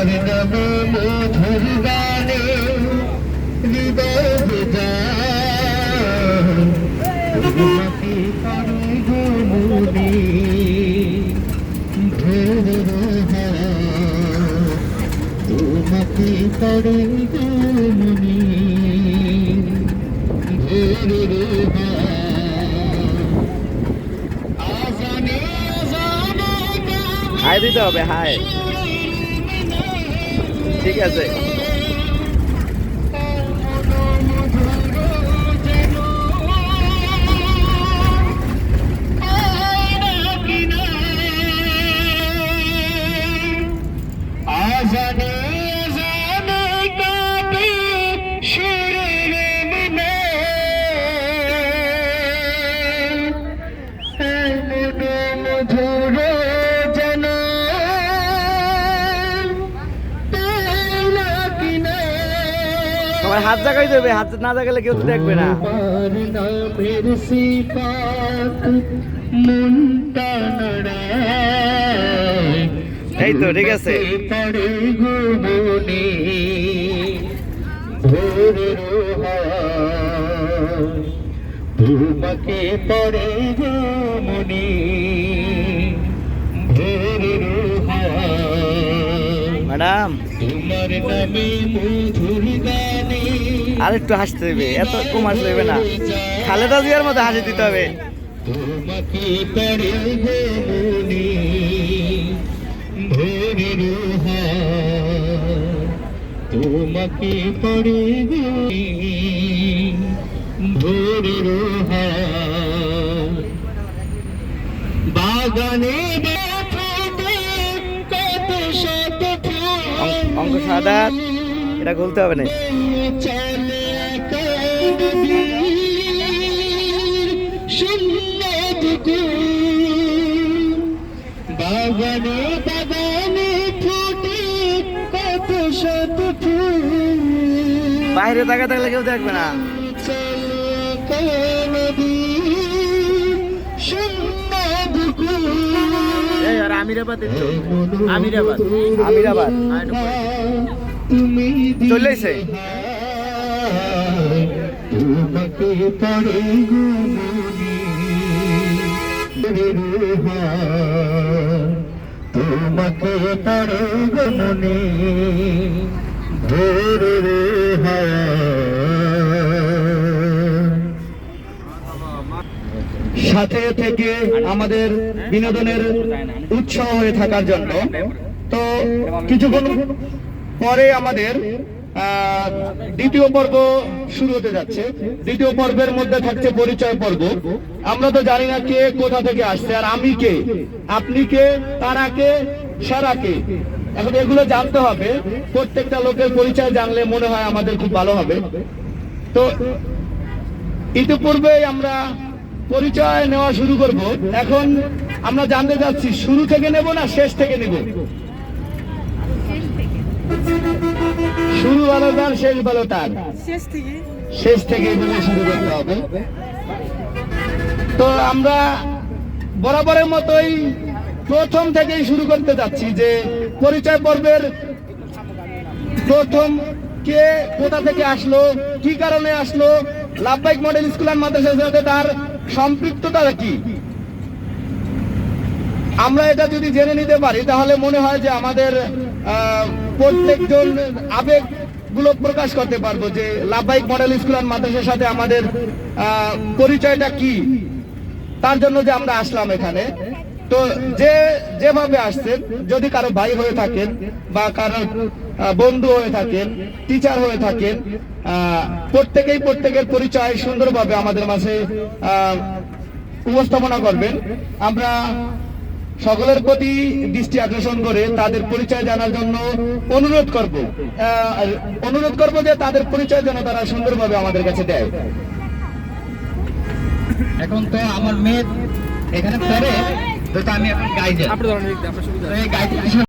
তোমার নামে মধুর গানে হৃদয় যায়, তোমাকে পারে গো মনে ধরে তোমাকে পারে গো মনে ধরে হাই দিতে হবে, হাই। ঠিক আছে। সবাই হাত জাগাই দেবে, হাত না জাগালে কেউ তো দেখবে না। এই তো ঠিক আছে। তোমাকে পড়ে গো মনে ম্যাডাম তোমার নামে মধুর গানে আর একটু হাসতে দেবে, এত কম হাসতে দেবে না। খালেদা জিয়ার মতো হাসি দিতে হবে। তোমাকে পড়ে গো মনে তোমাকে পড়ে গো বাগানে অঙ্ক সাদাত এটা বলতে হবে না। বাগানে বাগানে ফুটে কত শত ফুল, বাইরে তাকা থাকলে কেউ দেখবে না। চলেছে তোমাকে পড়ে গো তোমাকে পড়ে গো মনে ধরে সাথে থেকে আমাদের বিনোদনের উৎসাহ হয়ে থাকার জন্য। তো কিছুক্ষণ পরে আমাদের দ্বিতীয় পর্ব শুরু হতে যাচ্ছে। দ্বিতীয় পর্বের মধ্যে থাকছে পরিচয় পর্ব। আমরা তো জানি না কে কোথা থেকে আসছে, আর আমি কে, আপনি কে, তারা কে, সারা কে। এখন এগুলো জানতে হবে। প্রত্যেকটা লোকের পরিচয় জানলে মনে হয় আমাদের খুব ভালো হবে। তো ইতিপূর্বে আমরা পরিচয় নেওয়া শুরু করব। এখন আমরা জানতে চাচ্ছি শুরু থেকে নেব না শেষ থেকে নেব? শুরু ভালো তার, শেষ ভালো তার। শেষ থেকে শুরু করতে হবে। তো আমরা বরাবরের মতোই প্রথম থেকেই শুরু করতে যাচ্ছি যে পরিচয় পর্বের প্রথম কে কোথা থেকে আসলো, কি কারণে আসলো, লাভবাহিক মডেল স্কুল অ্যান্ড মাদ্রাসার সাথে তার সম্পৃক্ততা কি। আমরা এটা যদি জেনে নিতে পারি তাহলে মনে হয় যে আমাদের প্রত্যেকজন আবেগ গুলো প্রকাশ করতে পারবো যে লাভবাহিক মডেল স্কুল অ্যান্ড মাদ্রাসার সাথে আমাদের পরিচয়টা কি, তার জন্য যে আমরা আসলাম এখানে। তো যেভাবে আসছেন, যদি কারো ভাই হয়ে থাকেন বা কারো বন্ধু হয়ে থাকেন, টিচার হয়ে থাকেন, প্রত্যেকেই প্রত্যেকের পরিচয় সুন্দরভাবে আমাদের মাঝে উপস্থাপনা করবেন। আমরা সকলের প্রতি দৃষ্টি আকর্ষণ করে তাদের পরিচয় জানার জন্য অনুরোধ করব যে তাদের পরিচয় যেন তারা সুন্দরভাবে আমাদের কাছে দেয়। এখন তো আমার মেয়ে এখানে পড়ে, তো আমি এখন গাইড